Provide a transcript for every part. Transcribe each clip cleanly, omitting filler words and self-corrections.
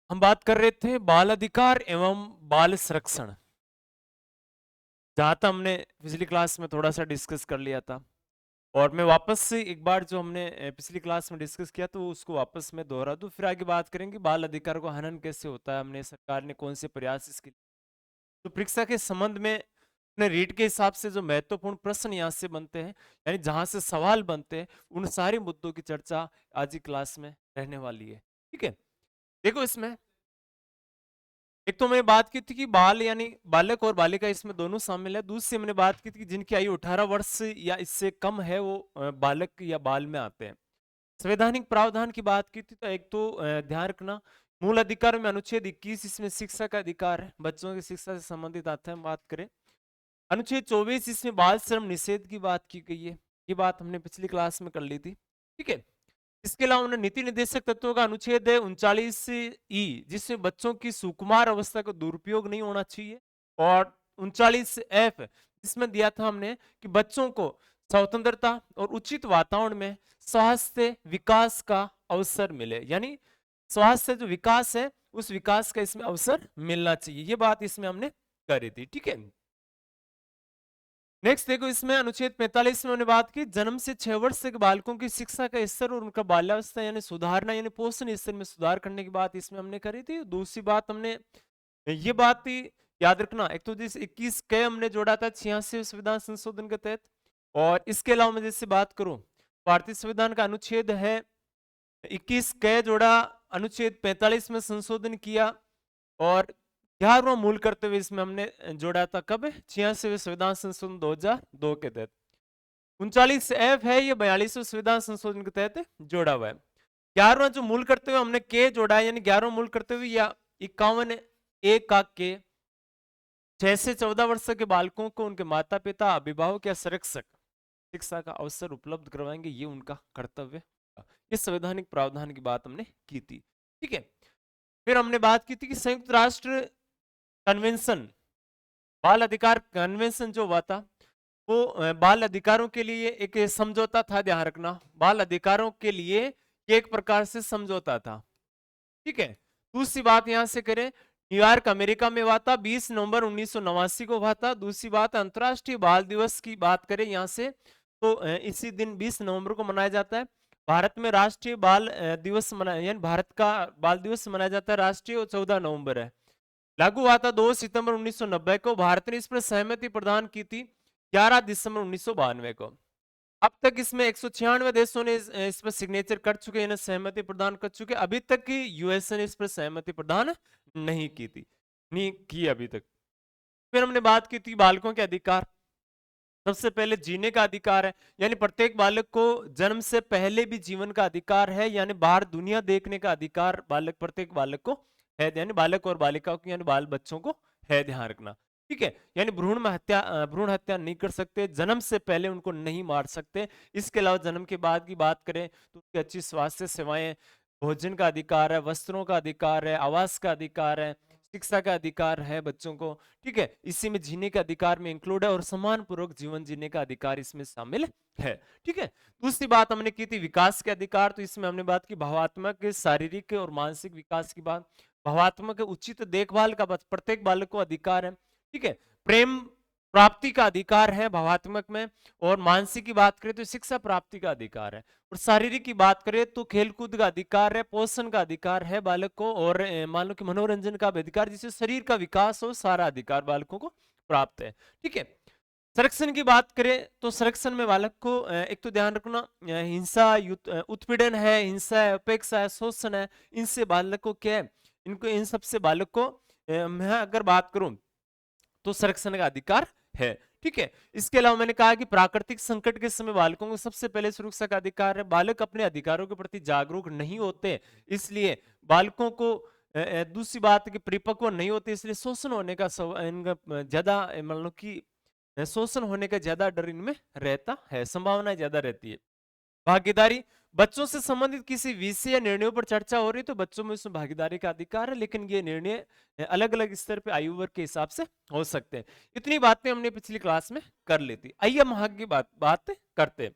हम बात कर रहे थे बाल अधिकार एवं बाल संरक्षण, जहां तक हमने पिछली क्लास में थोड़ा सा डिस्कस कर लिया था। और मैं वापस से एक बार जो हमने पिछली क्लास में डिस्कस किया तो उसको वापस मैं दोहरा दूं, फिर आगे बात करेंगे बाल अधिकार को हनन कैसे होता है, हमने सरकार ने कौन से प्रयास इसके लिए। तो परीक्षा के संबंध में अपने रीट के हिसाब से जो महत्वपूर्ण प्रश्न यहाँ से बनते हैं, यानी जहां से सवाल बनते हैं, उन सारे मुद्दों की चर्चा आज की क्लास में रहने वाली है। ठीक है, देखो इसमें एक तो मैंने बात की थी कि बाल यानी बालक और बालिका इसमें दोनों शामिल है। दूसरी हमने बात की थी कि जिनकी आयु 18 वर्ष या इससे कम है वो बालक या बाल में आते हैं। संवैधानिक प्रावधान की बात की थी तो एक तो ध्यान रखना, मूल अधिकार में अनुच्छेद 21 इसमें शिक्षा का अधिकार है, बच्चों की शिक्षा से संबंधित आता है। हम बात करें अनुच्छेद 24 इसमें बाल श्रम निषेध की बात की गई है, ये बात हमने पिछली क्लास में कर ली थी। ठीक है, इसके अलावा उन्होंने नीति निर्देशक तत्वों का अनुच्छेद है 39 ई, जिसमें बच्चों की सुकुमार अवस्था का दुरुपयोग नहीं होना चाहिए। और 39 एफ जिसमें दिया था हमने कि बच्चों को स्वतंत्रता और उचित वातावरण में स्वास्थ्य विकास का अवसर मिले, यानी स्वास्थ्य जो विकास है उस विकास का इसमें अवसर मिलना चाहिए, ये बात इसमें हमने करी थी। ठीक है, नेक्स्ट देखो इसमें अनुच्छेद 45 में हमने बात की जन्म से 6 वर्ष तक बालकों की शिक्षा का स्तर और उनका बाल्यावस्था यानी सुधारना यानी पोषण स्तर में सुधार करने की बात इसमें हमने करी थी। दूसरी बात हमने ये बात थी, याद रखना, एक तो जिस 21 के हमने जोड़ा था 86 संविधान संशोधन के तहत। और इसके अलावा मैं जैसे बात करूं, भारतीय संविधान का अनुच्छेद है 21 के जोड़ा अनुच्छेद 45 में संशोधन किया। और 11वां मूल करते हुए इसमें हमने जोड़ा था कब, 86वें संविधान संशोधन 2002 के तहत। 39 एफ है ये 42वें संविधान संशोधन के तहत जोड़ा हुआ है। 11वां जो मूल करते हुए हमने के जोड़ा है, यानी 11वां मूल करते हुए या 51 ए का के 6 से 14 वर्ष के बालकों को उनके माता पिता अभिभावक या संरक्षक शिक्षा का अवसर उपलब्ध करवाएंगे, ये उनका कर्तव्य। इस संवैधानिक प्रावधान की बात हमने की थी। ठीक है, फिर हमने बात की थी कि संयुक्त राष्ट्र कन्वेंशन, बाल अधिकार कन्वेंशन जो हुआ था वो बाल अधिकारों के लिए एक समझौता था। ध्यान रखना, बाल अधिकारों के लिए ये एक प्रकार से समझौता था। ठीक है, दूसरी बात यहां से करें, न्यूयॉर्क अमेरिका में हुआ था, 20 नवंबर 1989 को हुआ था। दूसरी बात अंतर्राष्ट्रीय बाल दिवस की बात करें यहां से तो इसी दिन 20 नवंबर को मनाया जाता है। भारत में राष्ट्रीय बाल दिवस मनाया, यानी भारत का बाल दिवस मनाया जाता है राष्ट्रीय, 14 नवंबर है। लागू हुआ था 2 सितंबर 1990 को। भारत ने इस पर सहमति प्रदान की थी 11 दिसंबर 1992 को। अब तक इसमें 196 देशों ने इस पर सिग्नेचर कर चुके, यानी सहमति प्रदान कर चुके। अभी तक की यूएसए ने इस पर सहमति प्रदान नहीं की थी, नहीं की अभी तक। फिर हमने बात की थी बालकों के अधिकार। सबसे पहले जीने का अधिकार है, यानी प्रत्येक बालक को जन्म से पहले भी जीवन का अधिकार है, यानी बाहर दुनिया देखने का अधिकार बालक प्रत्येक बालक को है, यानी बालक और बालिकाओं को यानी बाल बच्चों को है। ध्यान रखना, ठीक है, यानी भ्रूण हत्या नहीं कर सकते, जन्म से पहले उनको नहीं मार सकते। इसके अलावा जन्म के बाद की बात करें तो उसकी अच्छी स्वास्थ्य सेवाएं, भोजन का अधिकार है, वस्त्रों का अधिकार है, आवास का अधिकार है, शिक्षा का अधिकार है बच्चों को। ठीक है, इसी में जीने का अधिकार में इंक्लूड है और सम्मान पूर्वक जीवन जीने का अधिकार इसमें शामिल है। ठीक है, दूसरी बात हमने की थी विकास के अधिकार, तो इसमें हमने बात की भावात्मक, शारीरिक और मानसिक विकास की बात। भावात्मक उचित देखभाल का प्रत्येक बालक को अधिकार है। ठीक है, प्रेम प्राप्ति का अधिकार है भावात्मक में। और मानसिक की बात करें तो शिक्षा प्राप्ति का अधिकार है। और शारीरिक की बात करें तो खेलकूद का अधिकार है, पोषण का अधिकार है बालक को, और मान लो कि मनोरंजन का भी अधिकार, जिससे शरीर का विकास हो, सारा अधिकार बालकों को प्राप्त है। ठीक है, संरक्षण की बात करें तो संरक्षण में बालक को एक तो ध्यान रखना, हिंसा, उत्पीड़न है, हिंसा है, उपेक्षा है, शोषण है, इनसे बालक को क्या है, इनको इन सबसे बालक को मैं अगर बात करूं तो संरक्षण का अधिकार है। ठीक है, इसके अलावा मैंने कहा कि प्राकृतिक संकट के समय बालकों को सबसे पहले सुरक्षा का अधिकार है। बालक अपने अधिकारों के प्रति जागरूक नहीं होते, इसलिए बालकों को दूसरी बात कि परिपक्व नहीं होते, इसलिए शोषण होने का इनका ज्यादा मान लो कि शोषण होने का ज्यादा डर इनमें रहता है, संभावना ज्यादा रहती है। भागीदारी, बच्चों से संबंधित किसी विषय या निर्णयों पर चर्चा हो रही है तो बच्चों में उसमें भागीदारी का अधिकार है, लेकिन ये निर्णय अलग अलग स्तर पे आयु वर्ग के हिसाब से हो सकते हैं। इतनी बातें हमने पिछली क्लास में कर ली थी। आइए हम आगे की बात करते हैं।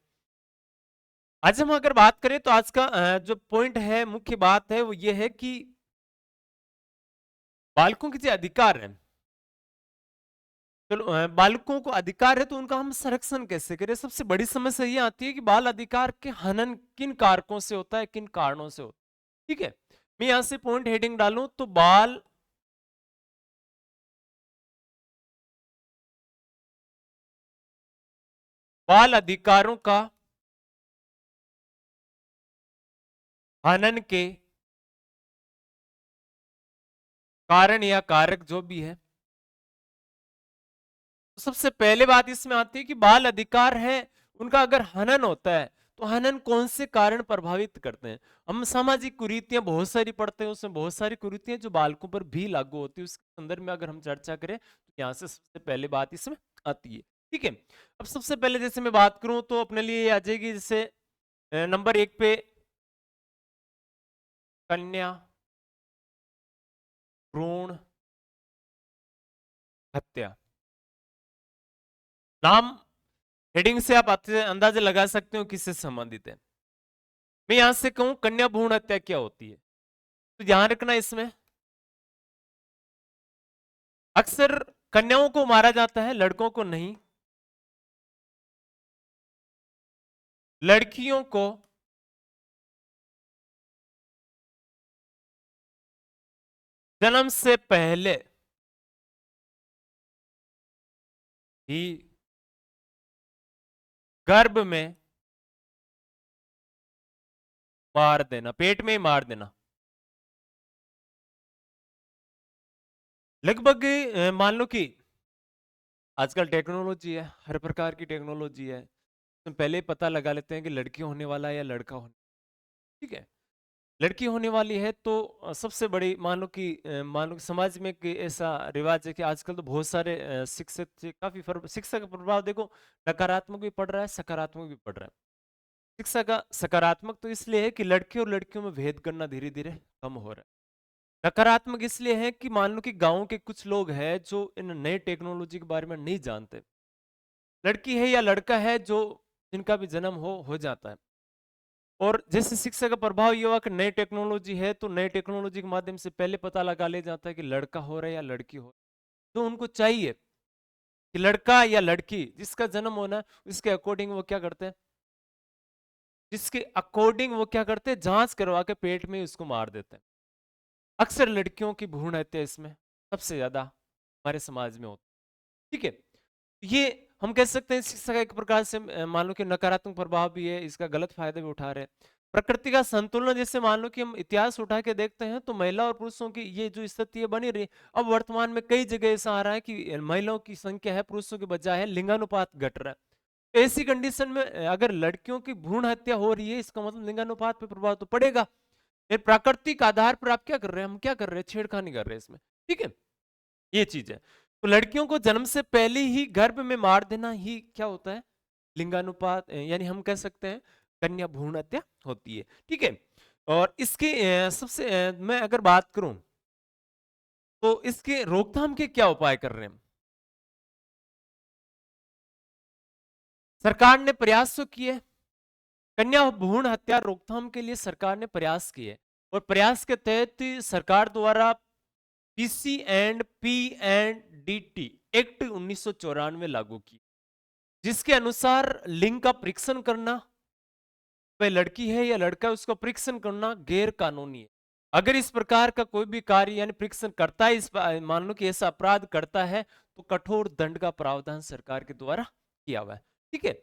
आज हम अगर बात करें तो आज का जो पॉइंट है, मुख्य बात है वो ये है कि बालकों के जो अधिकार है, चलो बालकों को अधिकार है तो उनका हम संरक्षण कैसे करें? सबसे बड़ी समस्या ये आती है कि बाल अधिकार के हनन किन कारकों से होता है, किन कारणों से होता है। ठीक है, मैं यहां से पॉइंट हेडिंग डालूं तो बाल अधिकारों का हनन के कारण या कारक जो भी है, तो सबसे पहले बात इसमें आती है कि बाल अधिकार है, उनका अगर हनन होता है तो हनन कौन से कारण प्रभावित करते हैं? हम सामाजिक कुरीतियां बहुत सारी पढ़ते हैं, उसमें बहुत सारी कुरीतियां जो बालकों पर भी लागू होती है, उसके संदर्भ में अगर हम चर्चा करें तो यहां से सबसे पहले बात इसमें आती है। ठीक है, अब सबसे पहले जैसे मैं बात करूं तो अपने लिए ये आ जाएगी, जैसे नंबर 1 पे कन्या भ्रूण हत्या। नाम हेडिंग से आप अंदाजा लगा सकते हो किससे संबंधित है। मैं यहां से कहूं कन्या भ्रूण हत्या क्या होती है, तो ध्यान रखना इसमें अक्सर कन्याओं को मारा जाता है, लड़कों को नहीं। लड़कियों को जन्म से पहले ही गर्भ में मार देना, पेट में ही मार देना। लगभग मान लो कि आजकल टेक्नोलॉजी है, हर प्रकार की टेक्नोलॉजी है, तो पहले ही पता लगा लेते हैं कि लड़की होने वाला है या लड़का होने। ठीक है, लड़की होने वाली है तो सबसे बड़ी मान लो कि समाज में एक ऐसा रिवाज है कि आजकल तो बहुत सारे शिक्षक काफी शिक्षा का प्रभाव देखो, नकारात्मक भी पड़ रहा है, सकारात्मक भी पड़ रहा है। शिक्षा का सकारात्मक तो इसलिए है कि लड़के और लड़कियों में भेद करना धीरे धीरे कम हो रहा है। नकारात्मक इसलिए है कि मान लो कि गांव के कुछ लोग हैं जो इन नए टेक्नोलॉजी के बारे में नहीं जानते, लड़की है या लड़का है जो जिनका भी जन्म हो जाता है। और जैसे शिक्षा का प्रभाव ये हुआ कि नई टेक्नोलॉजी है तो नई टेक्नोलॉजी के माध्यम से पहले पता लगा लिया जाता है कि लड़का हो रहा है या लड़की हो रहा है। तो उनको चाहिए कि लड़का या लड़की जिसका जन्म होना है उसके अकॉर्डिंग वो क्या करते हैं, जिसके अकॉर्डिंग वो क्या करते हैं, जांच करवा के पेट में उसको मार देते हैं। अक्सर लड़कियों की भ्रूण हत्या इसमें सबसे ज्यादा हमारे समाज में होती है। ठीक है, ये हम कह सकते हैं शिक्षा का एक प्रकार से मान लो कि नकारात्मक प्रभाव भी है, इसका गलत फायदा भी उठा रहे हैं। प्रकृति का संतुलन, जैसे मान लो कि हम इतिहास उठा के देखते हैं तो महिला और पुरुषों की ये जो स्थिति है बनी रही। अब वर्तमान में कई जगह ऐसा आ रहा है कि महिलाओं की संख्या है पुरुषों के बजाय है, लिंगानुपात घट रहा है। तो ऐसी कंडीशन में अगर लड़कियों की भ्रूण हत्या हो रही है, इसका मतलब लिंगानुपात पे प्रभाव तो पड़ेगा। फिर प्राकृतिक आधार पर आप क्या कर रहे हैं, हम क्या कर रहे हैं, छेड़खानी कर रहे हैं इसमें। ठीक है, ये चीज है। तो लड़कियों को जन्म से पहले ही गर्भ में मार देना ही क्या होता है, लिंगानुपात यानी हम कह सकते हैं कन्या भ्रूण हत्या होती है। ठीक है, और इसके मैं अगर बात करूं तो इसके रोकथाम के क्या उपाय कर रहे हैं? सरकार ने प्रयास तो किए, कन्या भ्रूण हत्या रोकथाम के लिए सरकार ने प्रयास किए, और प्रयास के तहत सरकार द्वारा पीसी एंड एक्ट 1994 लागू की, जिसके अनुसार लिंग का परीक्षण करना, वह लड़की है या लड़का है उसका परीक्षण करना गैर कानूनी है। अगर इस प्रकार का कोई भी कार्य यानी परीक्षण करता है, मान लो कि ऐसा अपराध करता है तो कठोर दंड का प्रावधान सरकार के द्वारा किया हुआ है। ठीक है,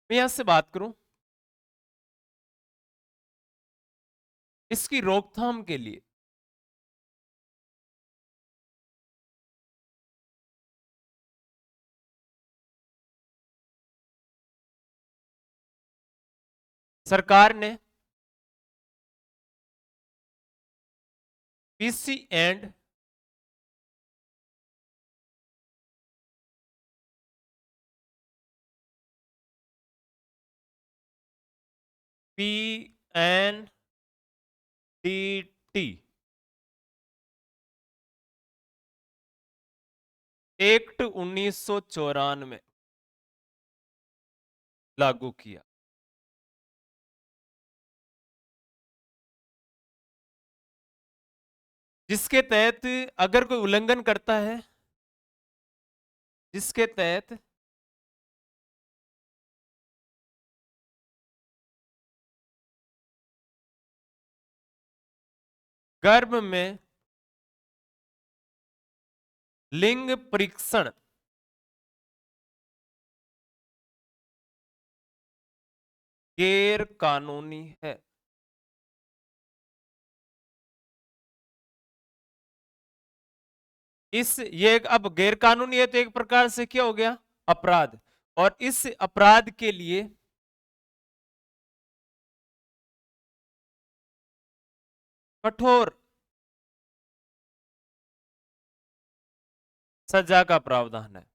मैं यहां से बात करूं इसकी रोकथाम के लिए सरकार ने PC N D T act 1994 लागू किया। जिसके तहत अगर कोई उल्लंघन करता है, जिसके तहत गर्भ में लिंग परीक्षण गैर कानूनी है। ये अब गैर कानूनी है तो एक प्रकार से क्या हो गया, अपराध। और इस अपराध के लिए कठोर सजा का प्रावधान है,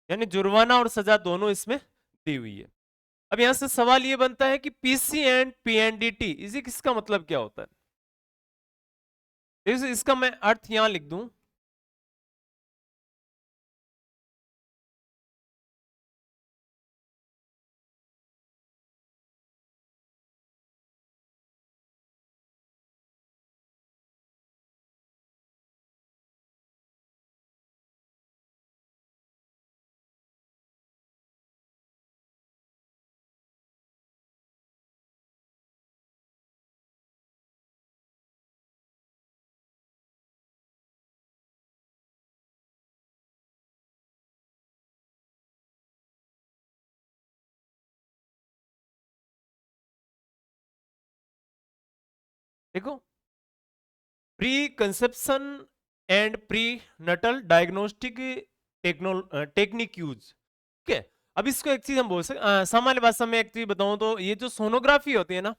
यानी जुर्माना और सजा दोनों इसमें दी हुई है। अब यहां से सवाल ये बनता है कि पीसी एंड पीएनडीटी इसी किसका मतलब क्या होता है। इसका मैं अर्थ यहां लिख दूं, देखो, pre conception and pre Nuttall diagnostic technique use, ठीक है। अब इसको एक चीज हम बोल सकते, सामान्य भाषा में एक चीज बताऊं तो ये जो सोनोग्राफी होती है ना,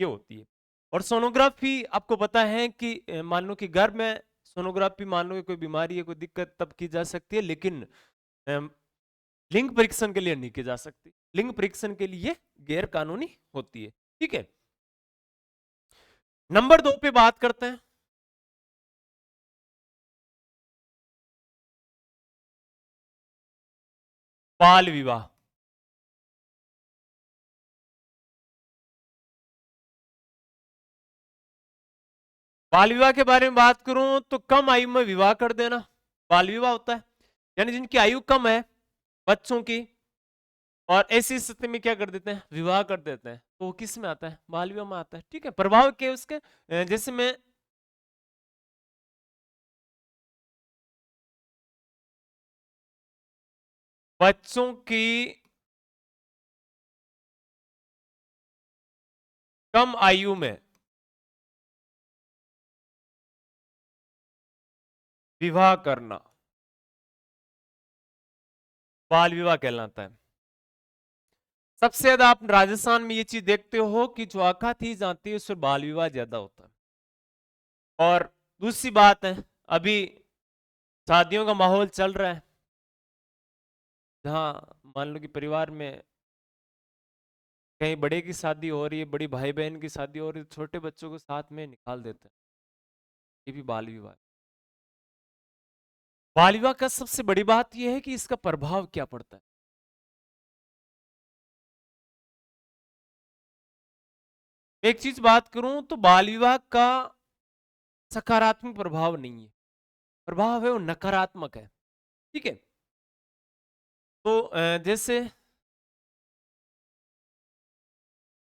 ये होती है। और सोनोग्राफी आपको पता है कि मान लो कि गर्भ में सोनोग्राफी, मान लो कि कोई बीमारी है, कोई दिक्कत, तब की जा सकती है, लेकिन अम, लिंग परीक्षण के लिए नहीं की जा सकती। लिंग परीक्षण के लिए गैर कानूनी होती है, ठीक है। नंबर 2 पे बात करते हैं, बाल विवाह। बाल विवाह के बारे में बात करूं तो कम आयु में विवाह कर देना बाल विवाह होता है, यानी जिनकी आयु कम है बच्चों की, और ऐसी स्थिति में क्या कर देते हैं, विवाह कर देते हैं, तो वो किस में आता है, बाल विवाह में आता है, ठीक है। प्रभाव क्या है उसके, जैसे मैं बच्चों की कम आयु में विवाह करना बाल विवाह कहलाता है। सबसे ज्यादा आप राजस्थान में ये चीज देखते हो कि जो आखा थी जाती है उससे बाल विवाह ज्यादा होता है। और दूसरी बात है, अभी शादियों का माहौल चल रहा है, जहाँ मान लो कि परिवार में कहीं बड़े की शादी हो रही है, बड़ी भाई बहन की शादी हो रही है, छोटे बच्चों को साथ में निकाल देते हैं, ये भी बाल विवाह है। बाल विवाह का सबसे बड़ी बात यह है कि इसका प्रभाव क्या पड़ता है। एक चीज बात करूं तो बाल विवाह का सकारात्मक प्रभाव नहीं है, प्रभाव है वो नकारात्मक है, ठीक है। तो जैसे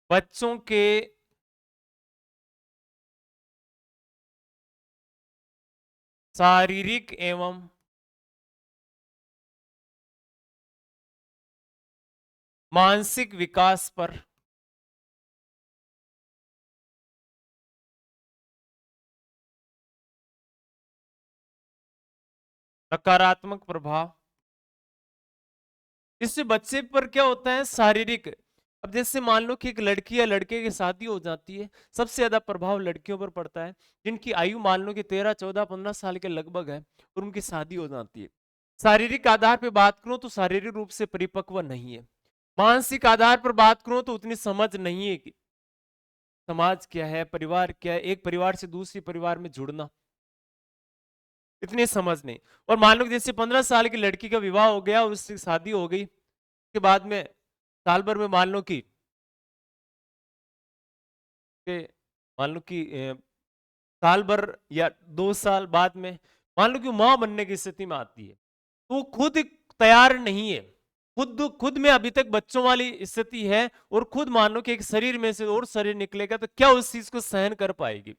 बच्चों के शारीरिक एवं मानसिक विकास पर नकारात्मक प्रभाव, इससे बच्चे पर क्या होता है, शारीरिक। अब जैसे मान लो कि एक लड़की या लड़के की शादी हो जाती है, सबसे ज्यादा प्रभाव लड़कियों पर पड़ता है, जिनकी आयु मान लो कि 13 14 15 साल के लगभग है, और उनकी शादी हो जाती है। शारीरिक आधार पर बात करूं तो शारीरिक रूप से परिपक्व नहीं है। मानसिक आधार पर बात करूं तो उतनी समझ नहीं है कि समाज क्या है, परिवार क्या है, एक परिवार से दूसरी परिवार में जुड़ना, इतनी समझ नहीं। और मान लो कि जैसे 15 साल की लड़की का विवाह हो गया और उसकी शादी हो गई, के बाद में साल भर में मान लो कि मान लो कि साल भर या 2 साल बाद में मान लो कि मां बनने की स्थिति में आती है, तो वो खुद तैयार नहीं है, खुद खुद में अभी तक बच्चों वाली स्थिति है, और खुद मान लो कि एक शरीर में से और शरीर निकलेगा, तो क्या उस चीज को सहन कर पाएगी?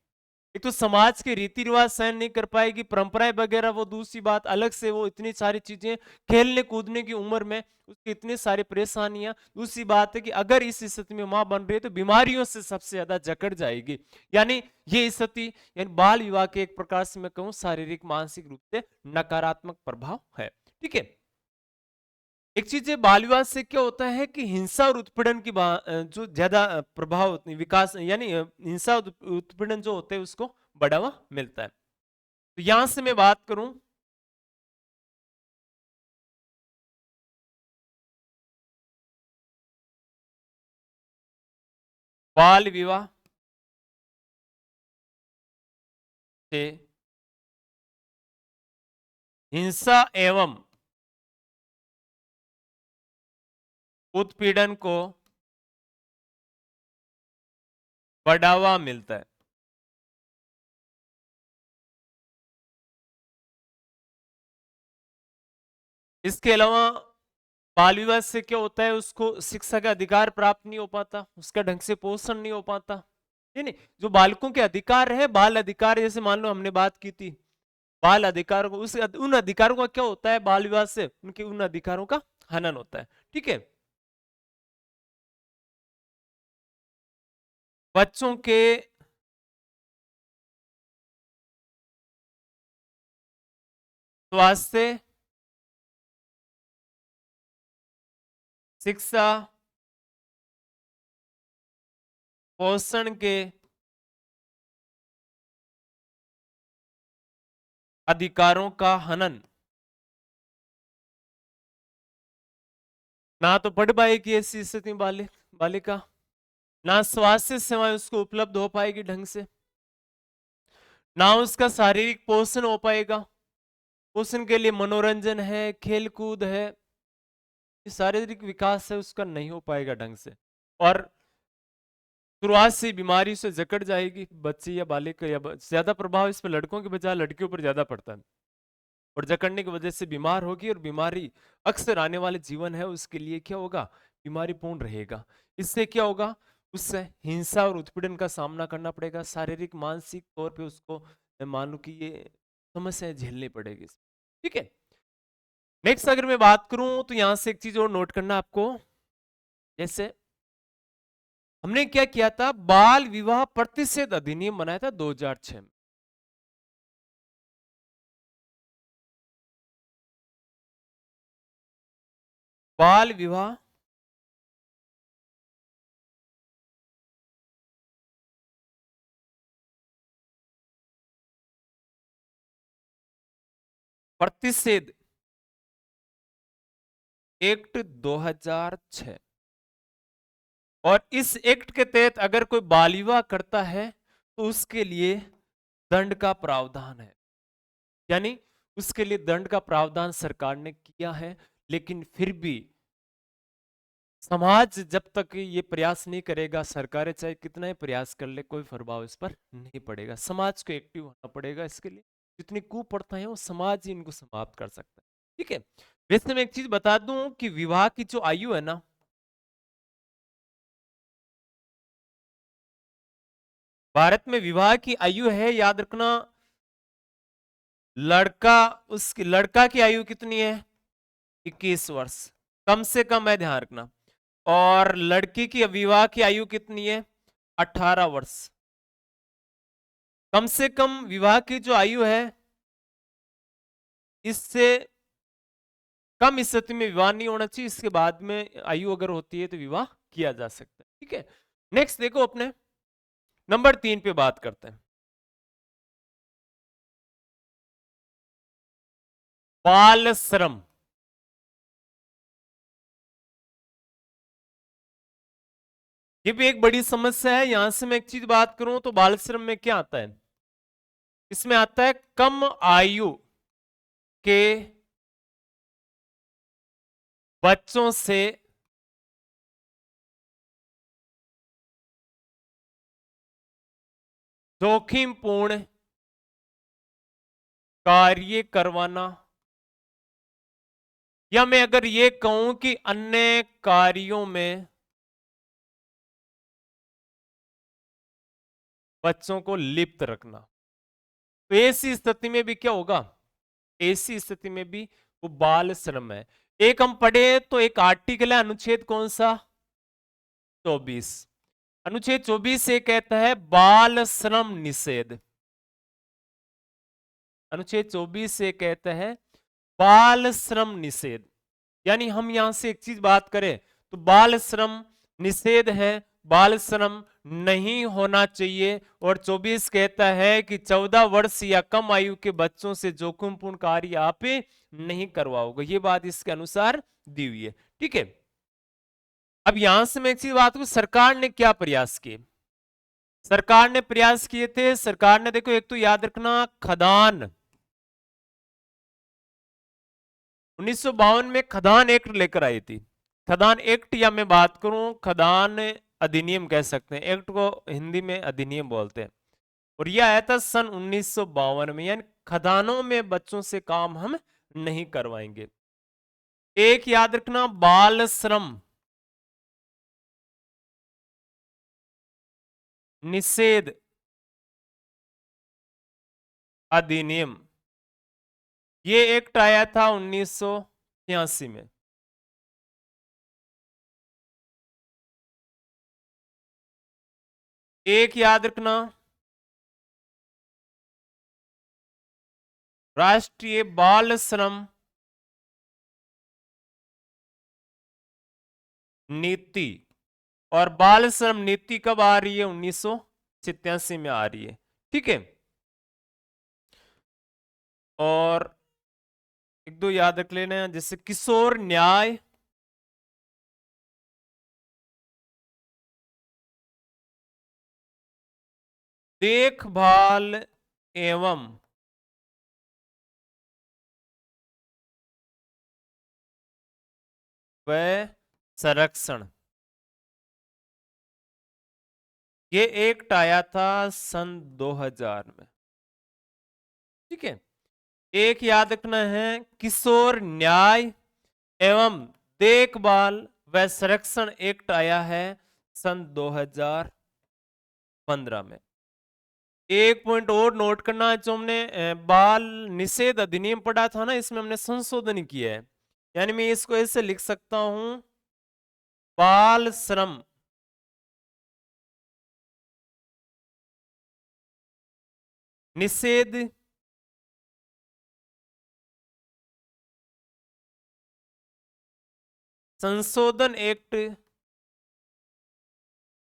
एक तो समाज के रीति रिवाज सहन नहीं कर पाएगी, परंपराएं वगैरह वो दूसरी बात अलग से, वो इतनी सारी चीजें, खेलने कूदने की उम्र में उसकी इतनी सारी परेशानियां। दूसरी बात है कि अगर इस स्थिति में मां बन रही है तो बीमारियों से सबसे ज्यादा जकड़ जाएगी। यानी ये स्थिति, यानी बाल विवाह के एक प्रकार से मैं कहूं शारीरिक मानसिक रूप से नकारात्मक प्रभाव है। ठीक है। एक चीज है, बाल विवाह से क्या होता है कि हिंसा और उत्पीड़न की जो ज्यादा प्रभाव विकास, यानी हिंसा और उत्पीड़न जो होते हैं उसको बढ़ावा मिलता है। तो यहां से मैं बात करूं, बाल विवाह से हिंसा एवं उत्पीड़न को बढ़ावा मिलता है। इसके अलावा बाल विवाह से क्या होता है, उसको शिक्षा का अधिकार प्राप्त नहीं हो पाता, उसका ढंग से पोषण नहीं हो पाता। है नहीं, जो बालकों के अधिकार है, बाल अधिकार, जैसे मान लो हमने बात की थी बाल अधिकारों को, उन अधिकारों का क्या होता है, बाल विवाह से उनके उन अधिकारों का हनन होता है। ठीक है। बच्चों के स्वास्थ्य, शिक्षा, पोषण के अधिकारों का हनन, ना तो पढ़ पाएगी ऐसी स्थिति में बालिका, ना स्वास्थ्य सेवाएं उसको उपलब्ध हो पाएगी ढंग से, ना उसका शारीरिक पोषण हो पाएगा। पोषण के लिए मनोरंजन है, खेल कूद है, शारीरिक विकास है उसका नहीं हो पाएगा ढंग से, और शुरुआत से बीमारी से जकड़ जाएगी बच्ची या बालिका, या ज्यादा प्रभाव इस पर लड़कों के बजाय लड़कियों पर ज्यादा पड़ता है, और जकड़ने की वजह से बीमार होगी, और बीमारी अक्सर आने वाले जीवन है उसके लिए क्या होगा, बीमारी पूर्ण रहेगा। इससे क्या होगा, उससे हिंसा और उत्पीड़न का सामना करना पड़ेगा, शारीरिक मानसिक तौर पे उसको मान लो कि ये समस्याएं झेलनी पड़ेगी। ठीक है। नेक्स्ट अगर मैं बात करूं तो यहां से एक चीज और नोट करना आपको, जैसे हमने क्या किया था, बाल विवाह प्रतिषेध अधिनियम बनाया था 2006 में। बाल विवाह प्रतिषेध एक्ट 2006, और इस एक्ट के तहत अगर कोई बाल विवाह करता है तो उसके लिए दंड का प्रावधान है। यानी उसके लिए दंड का प्रावधान सरकार ने किया है, लेकिन फिर भी समाज जब तक ये प्रयास नहीं करेगा, सरकारें चाहे कितना ही प्रयास कर ले, कोई प्रभाव इस पर नहीं पड़ेगा। समाज को एक्टिव होना पड़ेगा इसके लिए, जितनी कुप्रथाएं हैं वो समाज ही इनको समाप्त कर सकता है। ठीक है। वैसे मैं एक चीज बता दूं कि विवाह की जो आयु है ना, भारत में विवाह की आयु है, याद रखना, लड़का, उसकी लड़का की आयु कितनी है, 21 वर्ष, कम से कम है, ध्यान रखना। और लड़की की विवाह की आयु कितनी है, 18 वर्ष। कम से कम विवाह की जो आयु है, इससे कम स्थिति में विवाह नहीं होना चाहिए, इसके बाद में आयु अगर होती है तो विवाह किया जा सकता है। ठीक है। नेक्स्ट देखो, अपने नंबर 3 पे बात करते हैं, बाल श्रम। ये भी एक बड़ी समस्या है। यहां से मैं एक चीज बात करूं तो बाल श्रम में क्या आता है, इसमें आता है कम आयु के बच्चों से जोखिमपूर्ण कार्य करवाना, या मैं अगर ये कहूं कि अन्य कार्यों में बच्चों को लिप्त रखना, तो ऐसी स्थिति में भी क्या होगा, ऐसी स्थिति में भी वो बाल श्रम है। एक हम पढ़े तो एक आर्टिकल है, अनुच्छेद कौन सा, 24। अनुच्छेद 24 से कहता है बाल श्रम निषेध। अनुच्छेद 24 से कहता है बाल श्रम निषेध, यानी हम यहां से एक चीज बात करें तो बाल श्रम निषेध है, बाल श्रम नहीं होना चाहिए। और 24 कहता है कि 14 वर्ष या कम आयु के बच्चों से जोखिमपूर्ण कार्य आप नहीं करवाओगे, ये बात इसके अनुसार दी हुई है। ठीक है, अब यहां से मैं एक चीज बात करूं, सरकार ने क्या प्रयास किए, सरकार ने प्रयास किए थे, सरकार ने देखो एक तो याद रखना खदान, 1952 में खदान एक्ट लेकर आई थी। खदान एक्ट, या मैं बात करूं खदान अधिनियम कह सकते हैं, एक्ट को हिंदी में अधिनियम बोलते हैं। और यह आया था सन 1952 में, यानी खदानों में बच्चों से काम हम नहीं करवाएंगे। एक याद रखना बाल श्रम निषेध अधिनियम, ये एक्ट आया था 1986 में। एक याद रखना राष्ट्रीय बाल श्रम नीति, और बाल श्रम नीति कब आ रही है, 1987 में आ रही है। ठीक है, और एक दो याद रख लेना, जैसे किशोर न्याय देखभाल एवं व संरक्षण, ये एक्ट आया था सन 2000 में। ठीक है, एक याद रखना है किशोर न्याय एवं देखभाल व संरक्षण एक्ट आया है सन 2015 में। एक पॉइंट और नोट करना है, जो हमने बाल निषेध अधिनियम पढ़ा था ना, इसमें हमने संशोधन किया है, यानी मैं इसको ऐसे लिख सकता हूं बाल श्रम निषेध संशोधन एक्ट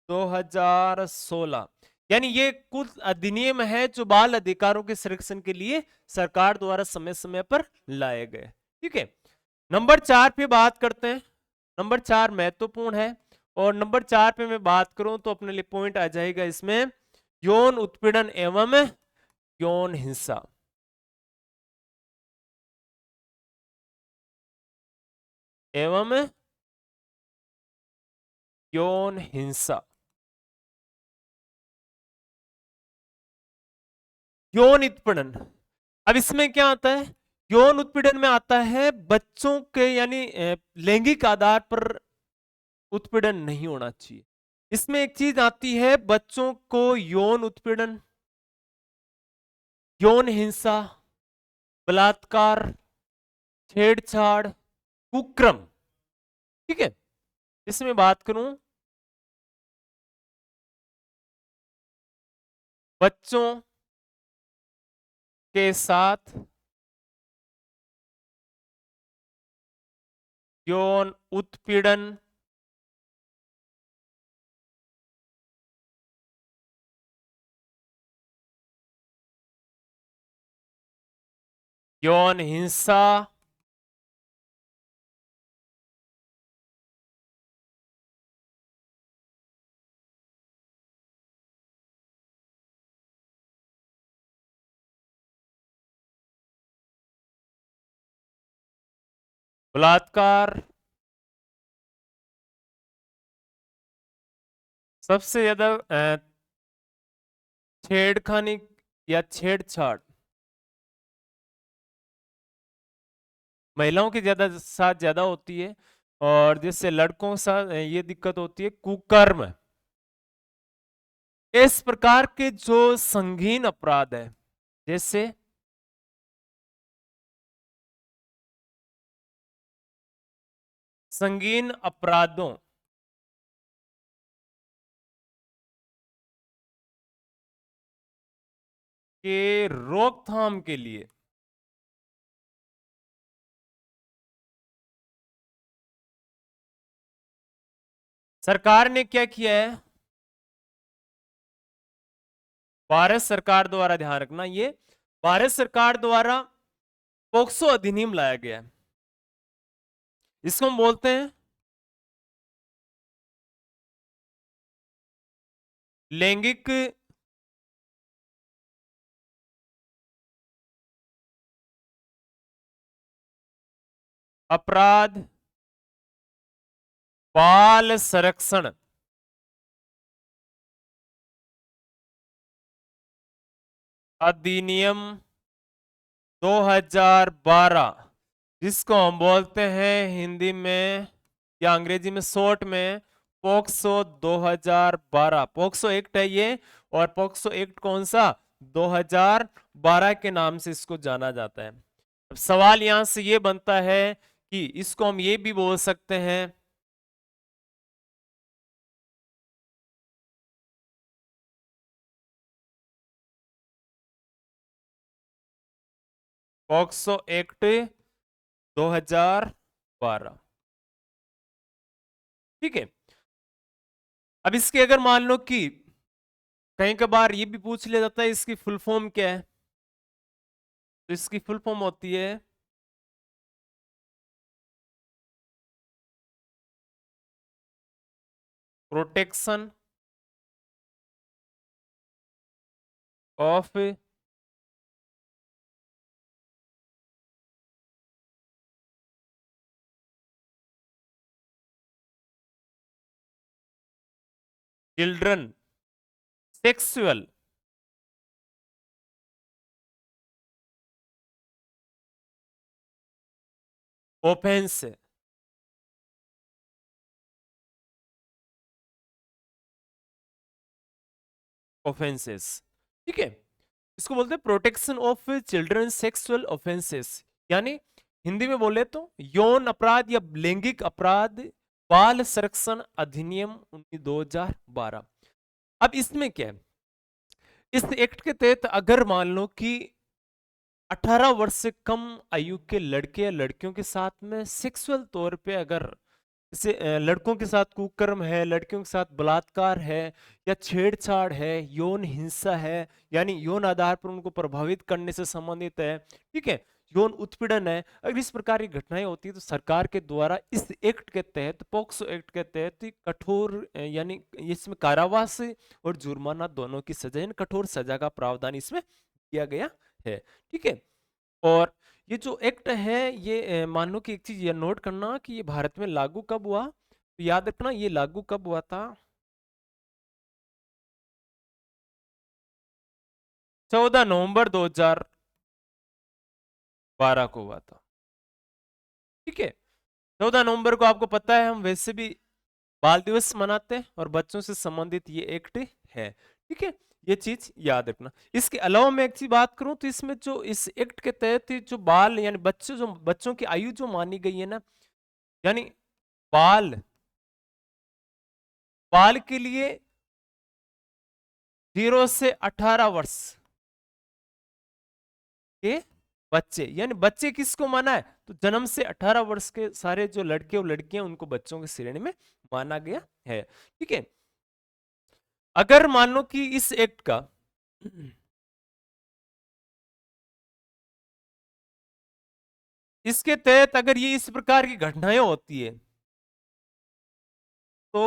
2016, यानी ये कुछ अधिनियम है जो बाल अधिकारों के संरक्षण के लिए सरकार द्वारा समय समय पर लाए गए। ठीक है, नंबर 4 पे बात करते हैं। नंबर 4 महत्वपूर्ण है, और नंबर 4 पे मैं बात करूं तो अपने लिए पॉइंट आ जाएगा इसमें यौन उत्पीड़न एवं यौन हिंसा। एवं यौन हिंसा, यौन उत्पीड़न, अब इसमें क्या आता है, यौन उत्पीड़न में आता है बच्चों के, यानी लैंगिक आधार पर उत्पीड़न नहीं होना चाहिए। इसमें एक चीज आती है बच्चों को यौन उत्पीड़न, यौन हिंसा, बलात्कार, छेड़छाड़, कुक्रम। ठीक है, इसमें बात करूं बच्चों के साथ यौन उत्पीड़न, यौन हिंसा, बलात्कार, सबसे ज्यादा छेड़खानी या छेड़छाड़ महिलाओं के साथ ज्यादा होती है, और जैसे लड़कों के साथ ये दिक्कत होती है कुकर्म। इस प्रकार के जो संगीन अपराध है, जैसे संगीन अपराधों के रोकथाम के लिए सरकार ने क्या किया है? भारत सरकार द्वारा, ध्यान रखना, ये भारत सरकार द्वारा पोक्सो अधिनियम लाया गया है। इसको हम बोलते हैं लैंगिक अपराध बाल संरक्षण अधिनियम 2012, जिसको हम बोलते हैं हिंदी में या अंग्रेजी में शॉर्ट में पोक्सो 2012। पोक्सो एक्ट है ये, और पोक्सो एक्ट कौन सा? 2012 के नाम से इसको जाना जाता है। अब सवाल यहां से ये बनता है कि इसको हम ये भी बोल सकते हैं पोक्सो एक्ट 2012। ठीक है। अब इसके अगर मान लो कि कहीं कभार ये भी पूछ लिया जाता है इसकी फुल फॉर्म क्या है, तो इसकी फुल फॉर्म होती है protection of children sexual offence offences. ठीक है, इसको बोलते हैं protection of children sexual offences, यानी हिंदी में बोले तो यौन अपराध या लैंगिक अपराध बाल संरक्षण अधिनियम 2012। अब इसमें क्या है, इस एक्ट के तहत अगर मान लो कि 18 वर्ष से कम आयु के लड़के या लड़कियों के साथ में सेक्सुअल तौर पे अगर जैसे लड़कों के साथ कुकर्म है, लड़कियों के साथ बलात्कार है, या छेड़छाड़ है, यौन हिंसा है, यानी यौन आधार पर उनको प्रभावित करने से संबंधित है, ठीक है, यौन उत्पीड़न है, अगर इस प्रकार की घटनाएं होती है तो सरकार के द्वारा इस एक्ट के तहत, पॉक्सो एक्ट के तहत कठोर यानी इसमें कारावास और जुर्माना दोनों की सजा, यानी कठोर सजा का प्रावधान इसमें किया गया है। ठीक है, और ये जो एक्ट है ये मान लो कि एक चीज ये नोट करना कि ये भारत में लागू कब हुआ, तो याद रखना ये लागू कब हुआ था? 14 नवंबर 2012 को हुआ था। ठीक है, 14 नवंबर को आपको पता है हम वैसे भी बाल दिवस मनाते हैं और बच्चों से संबंधित ये एक्ट है। ठीक है, ये चीज याद रखना। इसके अलावा मैं एक चीज बात करूं तो इसमें जो इस एक्ट के तहत जो बाल यानी बच्चे, जो बच्चों की आयु जो मानी गई है ना, यानी बाल बाल के लिए 0 से 18 वर्ष के बच्चे, यानी बच्चे किसको माना है, तो जन्म से 18 वर्ष के सारे जो लड़के और लड़कियां उनको बच्चों की श्रेणी में माना गया है। ठीक है, अगर मान लो कि इस एक्ट का इसके तहत अगर ये इस प्रकार की घटनाएं होती है तो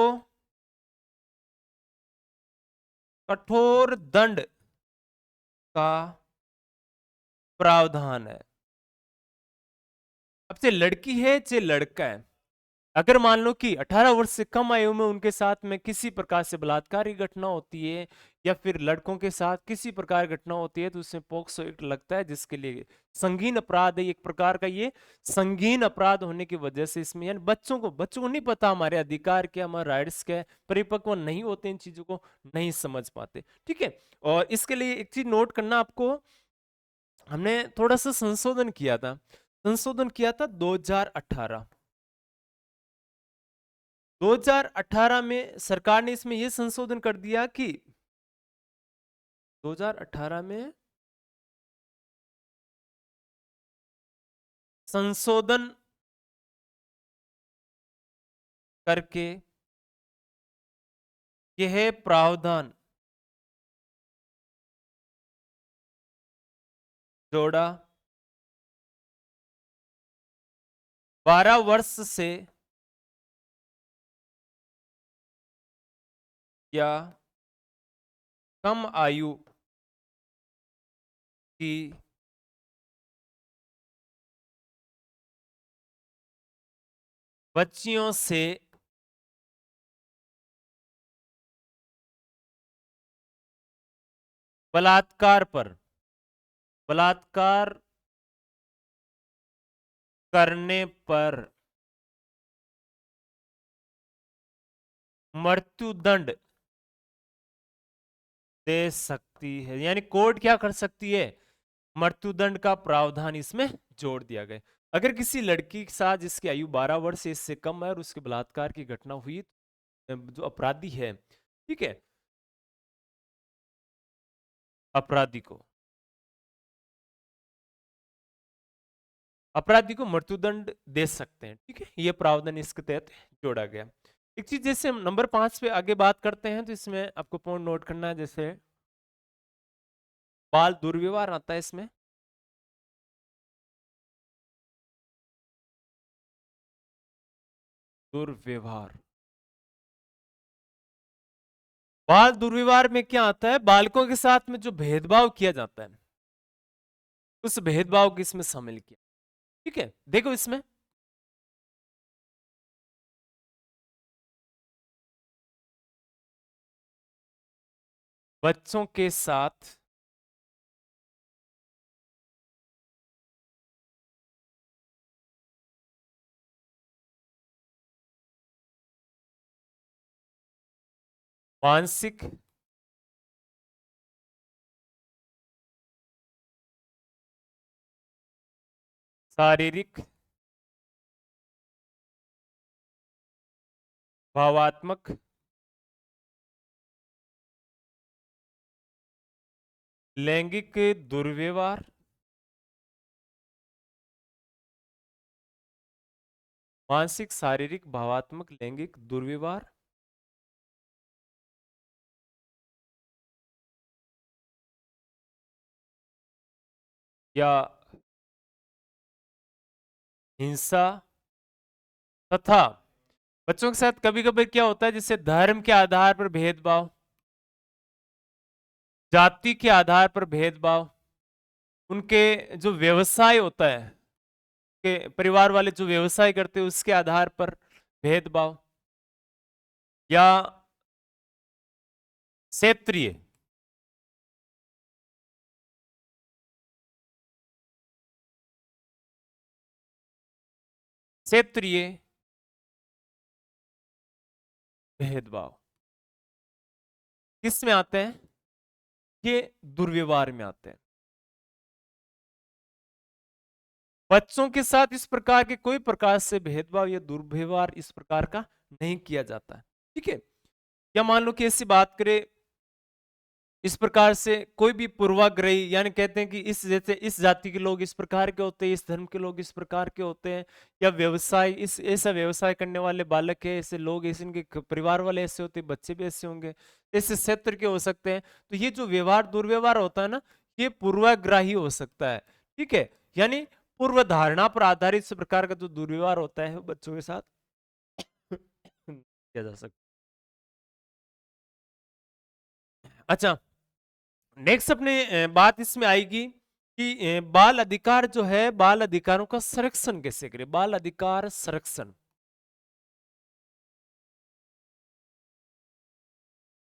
कठोर दंड का प्रावधान है। अब चाहे लड़की है चाहे लड़का है, अगर मान लो कि 18 वर्ष से कम आयु में उनके साथ में किसी प्रकार से बलात्कारी घटना होती है या फिर लड़कों के साथ किसी प्रकार की घटना होती है तो उसमें पोक्सो एक्ट लगता है, जिसके लिए संगीन अपराध है एक प्रकार का। ये संगीन अपराध होने की वजह से इसमें, यानी बच्चों को नहीं पता हमारे अधिकार क्या, हमारे राइट्स क्या है, परिपक्व नहीं होते, इन चीजों को नहीं समझ पाते। ठीक है। और इसके लिए एक चीज नोट करना आपको, हमने थोड़ा सा संशोधन किया था 2018। 2018 में सरकार ने इसमें यह संशोधन कर दिया कि 2018 में संशोधन करके यह प्रावधान जोड़ा 12 वर्ष से या कम आयु की बच्चियों से बलात्कार करने पर मृत्युदंड दे सकती है। यानी कोर्ट क्या कर सकती है, मृत्युदंड का प्रावधान इसमें जोड़ दिया गया। अगर किसी लड़की के साथ जिसकी आयु 12 वर्ष से इससे कम है और उसके बलात्कार की घटना हुई, जो अपराधी है, ठीक है, अपराधी को मृत्युदंड दे सकते हैं। ठीक है, यह प्रावधान इसके तहत जोड़ा गया। एक चीज जैसे हम नंबर 5 पे आगे बात करते हैं तो इसमें आपको पॉइंट नोट करना है, जैसे बाल दुर्व्यवहार आता है इसमें। दुर्व्यवहार, बाल दुर्व्यवहार में क्या आता है, बालकों के साथ में जो भेदभाव किया जाता है उस भेदभाव को इसमें शामिल किया। ठीक है, देखो इसमें बच्चों के साथ मानसिक, शारीरिक, भावात्मक, लैंगिक दुर्व्यवहार, मानसिक, शारीरिक, भावात्मक, लैंगिक दुर्व्यवहार या हिंसा तथा बच्चों के साथ कभी कभी क्या होता है, जैसे धर्म के आधार पर भेदभाव, जाति के आधार पर भेदभाव, उनके जो व्यवसाय होता है के परिवार वाले जो व्यवसाय करते हैं उसके आधार पर भेदभाव, या क्षेत्रीय क्षेत्रीय भेदभाव किस में आते हैं, ये दुर्व्यवहार में आते हैं। बच्चों के साथ इस प्रकार के कोई प्रकार से भेदभाव या दुर्व्यवहार इस प्रकार का नहीं किया जाता है। ठीक है, या मान लो कि ऐसी बात करें, इस प्रकार से कोई भी पूर्वाग्रही, यानी कहते हैं कि इस जैसे इस जाति के लोग इस प्रकार के होते हैं, इस धर्म के लोग इस प्रकार के होते हैं, या व्यवसाय इस ऐसा व्यवसाय करने वाले बालक है, ऐसे लोग, ऐसे इनके परिवार वाले ऐसे होते हैं, बच्चे भी ऐसे होंगे, ऐसे क्षेत्र के हो सकते हैं। तो ये जो व्यवहार दुर्व्यवहार होता है ना, ये पूर्वाग्राही हो सकता है। ठीक है, यानी पूर्व धारणा पर आधारित इस प्रकार का जो दुर्व्यवहार होता है वो बच्चों के साथ किया जा सकता है। अच्छा, नेक्स्ट अपने बात इसमें आएगी कि बाल अधिकार जो है, बाल अधिकारों का संरक्षण कैसे करें, बाल अधिकार संरक्षण।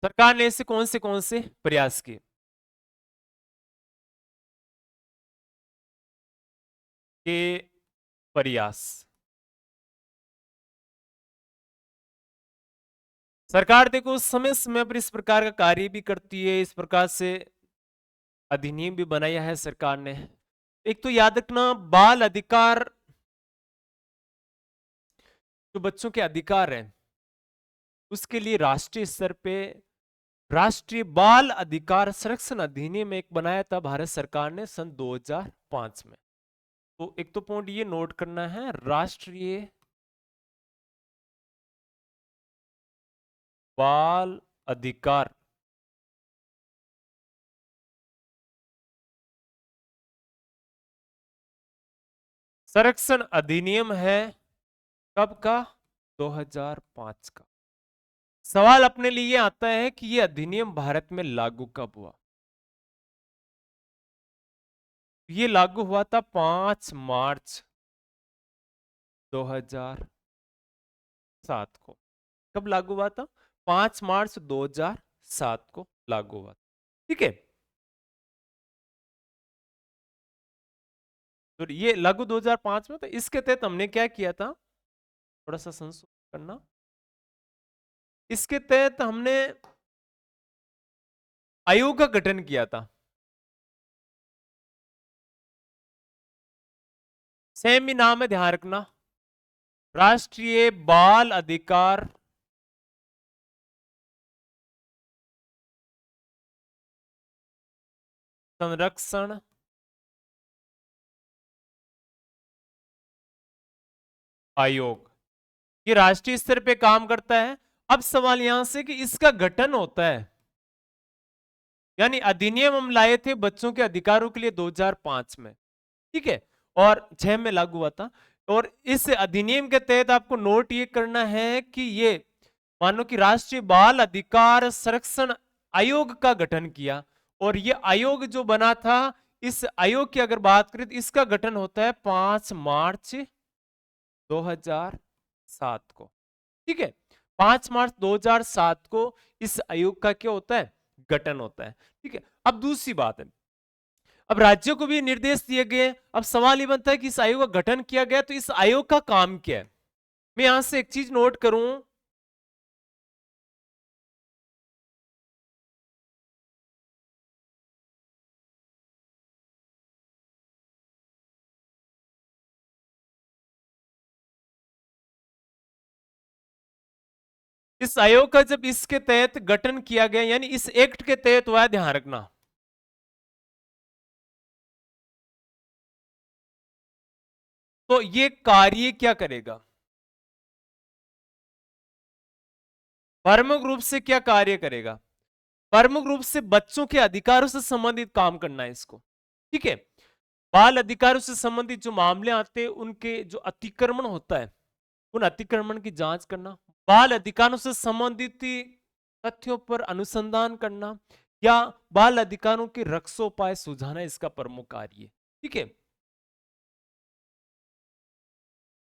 सरकार ने ऐसे कौन से प्रयास किए? के प्रयास। सरकार देखो समय समय पर इस प्रकार का कार्य भी करती है, इस प्रकार से अधिनियम भी बनाया है सरकार ने। एक तो याद रखना, बाल अधिकार, जो बच्चों के अधिकार हैं, उसके लिए राष्ट्रीय स्तर पे राष्ट्रीय बाल अधिकार संरक्षण अधिनियम एक बनाया था भारत सरकार ने सन 2005 में। तो एक तो पॉइंट ये नोट करना है, राष्ट्रीय बाल अधिकार संरक्षण अधिनियम है कब का? 2005 का। सवाल अपने लिए आता है कि यह अधिनियम भारत में लागू कब हुआ? ये लागू हुआ था 5 मार्च 2007 को। कब लागू हुआ था? 5 मार्च 2007 को लागू हुआ। ठीक है, तो ये लागू 2005 में, तो इसके तहत हमने क्या किया था, थोड़ा सा संशोधन करना। इसके तहत हमने आयोग का गठन किया था। सेम ही नाम है, ध्यान रखना, राष्ट्रीय बाल अधिकार संरक्षण आयोग। ये राष्ट्रीय स्तर पे काम करता है। अब सवाल यहां से कि इसका गठन होता है, यानी अधिनियम हम लाए थे बच्चों के अधिकारों के लिए 2005 में, ठीक है, और 6 में लागू हुआ था। और इस अधिनियम के तहत आपको नोट ये करना है कि ये मानो कि राष्ट्रीय बाल अधिकार संरक्षण आयोग का गठन किया, और ये आयोग जो बना था, इस आयोग की अगर बात करें तो इसका गठन होता है 5 मार्च 2007 को। ठीक है, 5 मार्च 2007 को इस आयोग का क्या होता है? गठन होता है। ठीक है, अब दूसरी बात है, अब राज्यों को भी निर्देश दिए गए। अब सवाल ये बनता है कि इस आयोग का गठन किया गया, तो इस आयोग का काम क्या है? मैं यहां से एक चीज नोट करूं, इस आयोग का जब इसके तहत गठन किया गया, यानी इस एक्ट के तहत हुआ है, ध्यान रखना, तो ये कार्य क्या करेगा? प्रमुख रूप से क्या कार्य करेगा? प्रमुख रूप से बच्चों के अधिकारों से संबंधित काम करना है इसको। ठीक है, बाल अधिकारों से संबंधित जो मामले आते हैं, उनके जो अतिक्रमण होता है, उन अतिक्रमण की जांच करना, बाल अधिकारों से संबंधित तथ्यों पर अनुसंधान करना, या बाल अधिकारों के रक्षोपाय सुझाना, इसका प्रमुख कार्य है। ठीक है,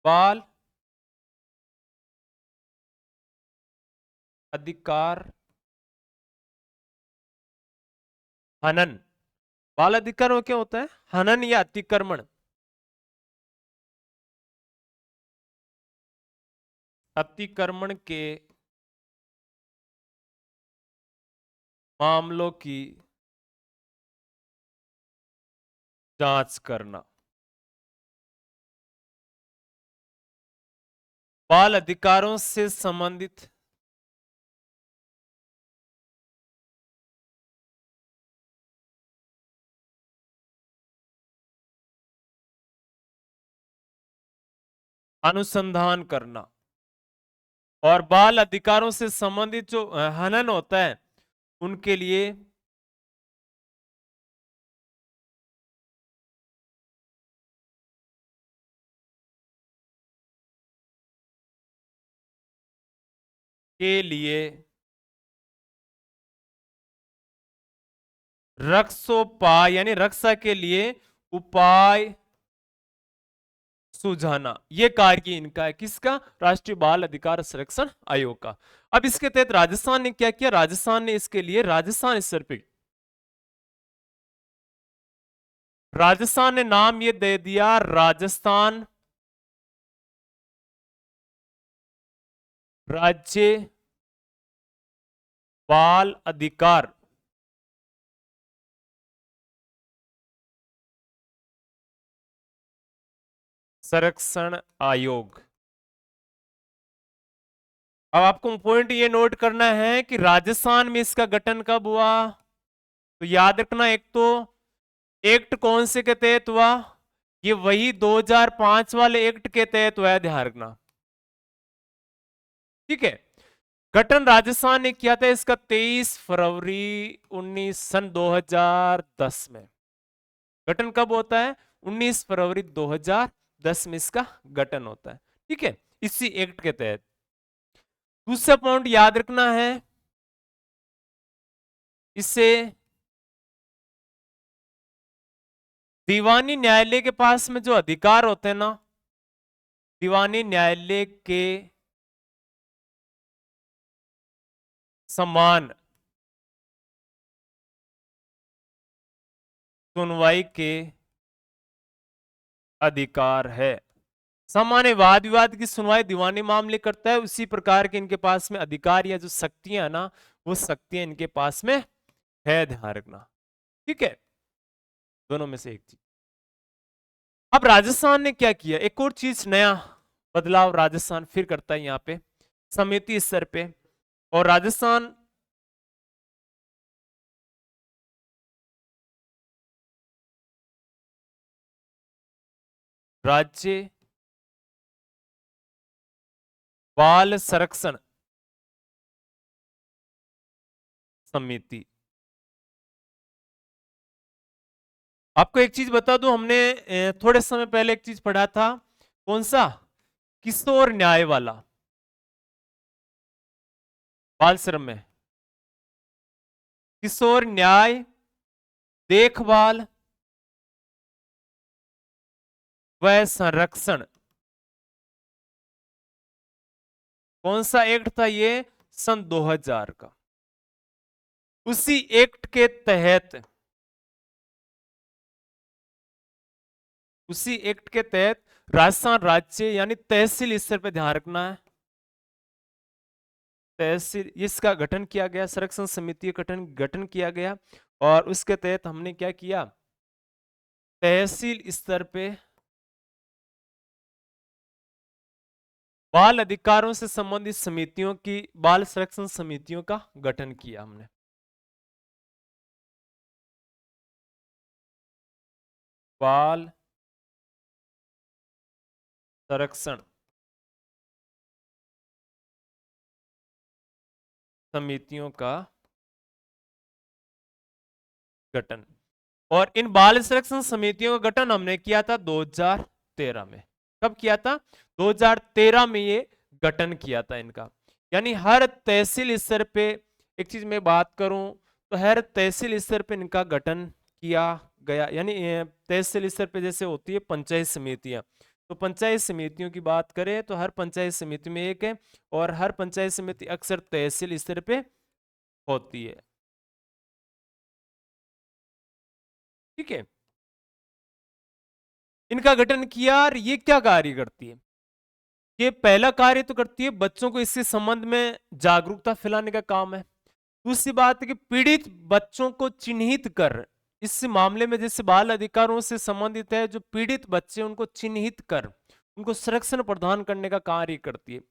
बाल अधिकार हनन, बाल अधिकार में क्या होता है? हनन या अतिक्रमण, अतिक्रमण के मामलों की जांच करना। बाल अधिकारों से संबंधित अनुसंधान करना, और बाल अधिकारों से संबंधित जो हनन होता है, उनके लिए के लिए रक्षोपाय, यानी रक्षा के लिए उपाय सुझाना, ये कार्य इनका है, किसका? राष्ट्रीय बाल अधिकार संरक्षण आयोग का। अब इसके तहत राजस्थान ने क्या किया? राजस्थान ने इसके लिए राजस्थान स्तर पे राजस्थान ने नाम ये दे दिया राजस्थान राज्य बाल अधिकार संरक्षण आयोग। अब आपको पॉइंट ये नोट करना है कि राजस्थान में इसका गठन कब हुआ, तो याद रखना, एक तो एक्ट कौन से के तहत हुआ, ये वही 2005 वाले एक्ट के तहत हुआ है, ध्यान रखना, ठीक है। गठन राजस्थान ने किया था इसका 23 फरवरी 2010 में। गठन कब होता है? 19 फरवरी 2010 में इसका गठन होता है, ठीक है, इसी एक्ट के तहत। दूसरा पॉइंट याद रखना है, इससे दीवानी न्यायालय के पास में जो अधिकार होते हैं ना, दीवानी न्यायालय के समान सुनवाई के अधिकार है। सामान्य वाद विवाद की सुनवाई दीवानी मामले करता है, उसी प्रकार के इनके पास में अधिकार या जो शक्तियां है ना, वो शक्तियां इनके पास में है, ध्यान रखना, ठीक है, दोनों में से एक चीज। अब राजस्थान ने क्या किया, एक और चीज नया बदलाव राजस्थान फिर करता है यहाँ पे समिति स्तर पे, और राजस्थान राज्य बाल संरक्षण समिति। आपको एक चीज बता दूं, हमने थोड़े समय पहले एक चीज पढ़ा था, कौन सा? किशोर न्याय वाला, बाल श्रम में किशोर न्याय देखभाल व संरक्षण, कौन सा एक्ट था ये? सन 2000 का। उसी एक्ट के तहत, उसी एक्ट के तहत राजस्थान राज्य यानी तहसील स्तर पे ध्यान रखना है, तहसील इसका गठन किया गया, संरक्षण समिति का गठन गठन किया गया, और उसके तहत हमने क्या किया? तहसील स्तर पे बाल अधिकारों से संबंधित समितियों की, बाल संरक्षण समितियों का गठन किया हमने। बाल संरक्षण समितियों का गठन, और इन बाल संरक्षण समितियों का गठन हमने किया था 2013 में। कब किया था? 2013 में ये गठन किया था इनका। यानी हर तहसील स्तर पे, एक चीज मैं बात करूं तो हर तहसील स्तर पे इनका गठन किया गया। यानी तहसील स्तर पे जैसे होती है पंचायत समितियां, तो पंचायत समितियों की बात करें तो हर पंचायत समिति में एक है, और हर पंचायत समिति अक्सर तहसील स्तर पे होती है, ठीक है। इनका गठन किया, और ये क्या कार्य करती है? ये पहला कार्य तो करती है बच्चों को इसके संबंध में जागरूकता फैलाने का काम है। दूसरी बात है कि पीड़ित बच्चों को चिन्हित कर, इस मामले में जैसे बाल अधिकारों से संबंधित है, जो पीड़ित बच्चे उनको चिन्हित कर उनको संरक्षण प्रदान करने का कार्य करती है।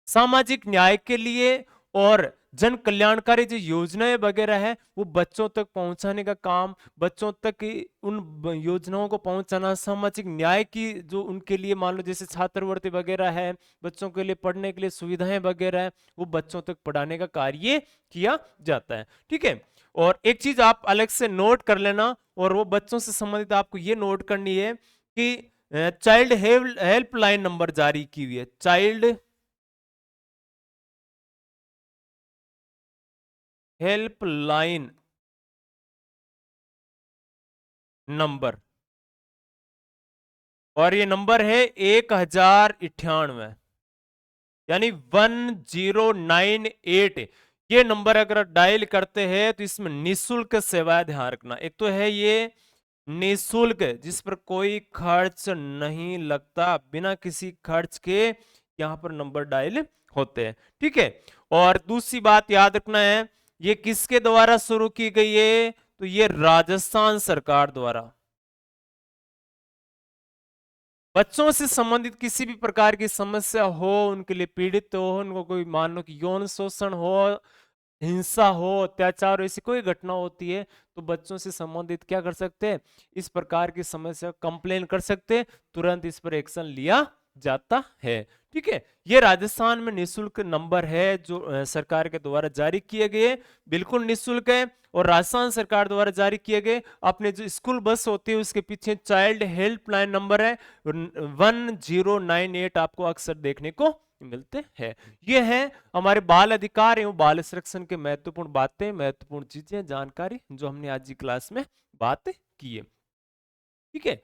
सामाजिक न्याय के लिए और जन कल्याणकारी जो योजनाएं वगैरह है वो बच्चों तक पहुंचाने का काम, बच्चों तक उन योजनाओं को पहुंचाना, सामाजिक न्याय की जो उनके लिए मान लो जैसे छात्रवृत्ति वगैरह है, बच्चों के लिए पढ़ने के लिए सुविधाएं वगैरह है, वो बच्चों तक पढ़ाने का कार्य किया जाता है, ठीक है। और एक चीज आप अलग से नोट कर लेना, और वो बच्चों से संबंधित आपको ये नोट करनी है कि चाइल्ड हेल्पलाइन नंबर जारी की हुई है, चाइल्ड हेल्पलाइन नंबर, और ये नंबर है 1098, यानी 1098। ये नंबर अगर डायल करते हैं तो इसमें निःशुल्क सेवाएं ध्यान रखना। एक तो है ये निःशुल्क, जिस पर कोई खर्च नहीं लगता, बिना किसी खर्च के यहां पर नंबर डायल होते हैं, ठीक है। और दूसरी बात याद रखना है, ये किसके द्वारा शुरू की गई है, तो ये राजस्थान सरकार द्वारा। बच्चों से संबंधित किसी भी प्रकार की समस्या हो, उनके लिए पीड़ित हो, उनको कोई मान लो कि यौन शोषण हो, हिंसा हो, अत्याचार हो, ऐसी कोई घटना होती है तो बच्चों से संबंधित क्या कर सकते हैं, इस प्रकार की समस्या कंप्लेन कर सकते हैं, तुरंत इस पर एक्शन लिया जाता है, ठीक है। ये राजस्थान में निःशुल्क नंबर है जो सरकार के द्वारा जारी किए गए, बिल्कुल निःशुल्क है। और राजस्थान सरकार द्वारा जारी किए गए, अपने जो स्कूल बस होती है उसके पीछे चाइल्ड हेल्पलाइन नंबर है 1098 आपको अक्सर देखने को मिलते हैं। ये है हमारे बाल अधिकार एवं बाल संरक्षण के महत्वपूर्ण बातें, महत्वपूर्ण चीजें, जानकारी जो हमने आज की क्लास में बात की है, ठीक है।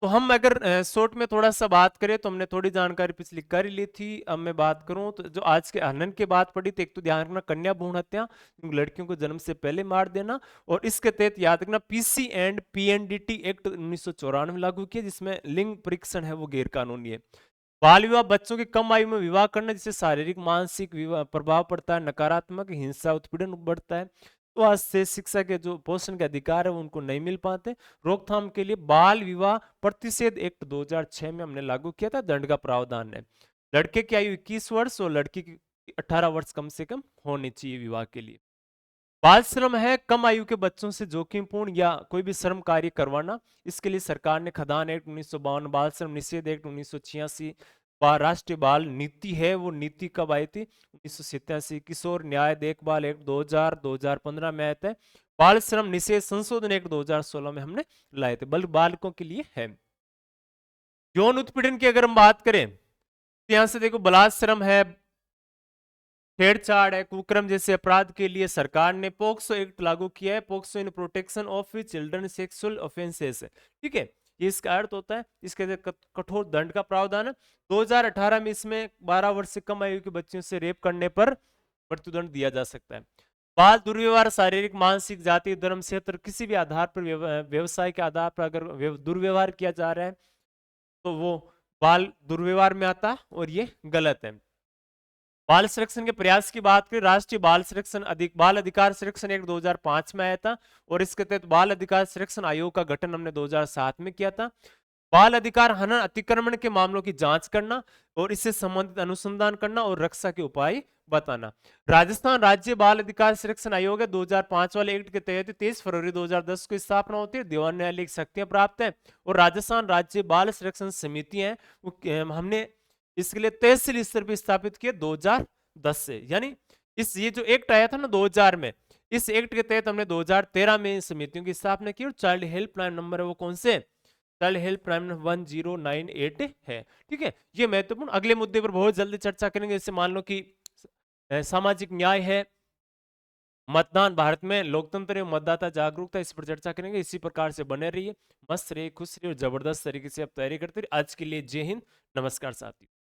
तो हम अगर शॉर्ट में थोड़ा सा बात करें तो हमने थोड़ी जानकारी पिछली कर ली थी। अब मैं बात करूं तो जो आज के हनन के बात पड़ी, तो एक तो ध्यान रखना कन्या भ्रूण हत्या, लड़कियों को जन्म से पहले मार देना, और इसके तहत याद रखना पीसी एंड पीएनडीटी एक्ट 1994 में लागू किया, जिसमें लिंग परीक्षण है वो गैर कानूनी है। बाल विवाह, बच्चों की कम आयु में विवाह करना, जिससे शारीरिक मानसिक प्रभाव पड़ता है, नकारात्मक हिंसा उत्पीड़न बढ़ता है, तो आज से शिक्षा के जो पोषण के अधिकार है वो उनको नहीं मिल पाते। रोकथाम के लिए बाल विवाह प्रतिषेध एक्ट 2006 में हमने लागू किया था, दंड का प्रावधान है। लड़के की आयु 21 वर्ष और लड़की की 18 वर्ष कम से कम होनी चाहिए विवाह के लिए। बाल श्रम है कम आयु के बच्चों से जोखिमपूर्ण या कोई भी श्रम कार्य करवाना, इसके लिए सरकार ने खदान एक्ट 1952, बाल श्रम निषेध एक्ट 1986, राष्ट्रीय बाल नीति है वो नीति कब आई थी 1987, किशोर न्याय देखभाल एक्ट 2015 में आए थे, बाल श्रम निषेध संशोधन एक्ट 2016 में हमने लाए थे, बल्कि बालकों के लिए है। यौन उत्पीड़न की अगर हम बात करें तो यहां से देखो बलात्श्रम है, छेड़छाड़ है, कुकर्म जैसे अपराध के लिए सरकार ने पोक्सो एक्ट लागू किया है, POCSO in protection of children sexual offences, ठीक है। ये इसका अर्थ होता है, इसके कठोर दंड का प्रावधान है। 2018 में इसमें 12 वर्ष से कम आयु के बच्चों से रेप करने पर मृत्युदंड दिया जा सकता है। बाल दुर्व्यवहार शारीरिक मानसिक जाति धर्म क्षेत्र किसी भी आधार पर व्यवसाय के आधार पर अगर दुर्व्यवहार किया जा रहा है तो वो बाल दुर्व्यवहार में आता है और ये गलत है। बाल संरक्षण के प्रयास की बात करें, राष्ट्रीय बाल अधिकार संरक्षण एक्ट 2005 में आया था, और इसके तहत बाल अधिकार संरक्षण आयोग का गठन हमने 2007 में किया था। बाल अधिकार हनन अतिक्रमण के मामलों की जांच करना और इससे संबंधित अनुसंधान करना और रक्षा के उपाय बताना। राजस्थान राज्य बाल अधिकार संरक्षण आयोग है, 2005 वाले एक्ट के तहत 23 फरवरी 2010 को स्थापना होती है, दीवान न्यायालय की शक्तियां प्राप्त है, और राजस्थान राज्य बाल संरक्षण समिति है वो हमने इसके लिए तहसील स्तर पर स्थापित किए 2010 से। यानी इस ये जो एक्ट आया था ना 2000 में, इस एक्ट के तहत हमने 2013 में समितियों की स्थापना की, और चाइल्ड हेल्पलाइन नंबर है वो कौन से, चाइल्ड हेल्पलाइन 1098 है, ठीक है। ये महत्वपूर्ण, अगले मुद्दे पर बहुत जल्दी चर्चा करेंगे, जैसे मान लो कि सामाजिक न्याय है, मतदान, भारत में लोकतंत्र एवं मतदाता जागरूकता, इस पर चर्चा करेंगे। इसी प्रकार से बने रहिए, मस्त रहिए, खुश रहिए और जबरदस्त तरीके से आप तैयारी करते रहिए। आज के लिए जय हिंद, नमस्कार साथियों।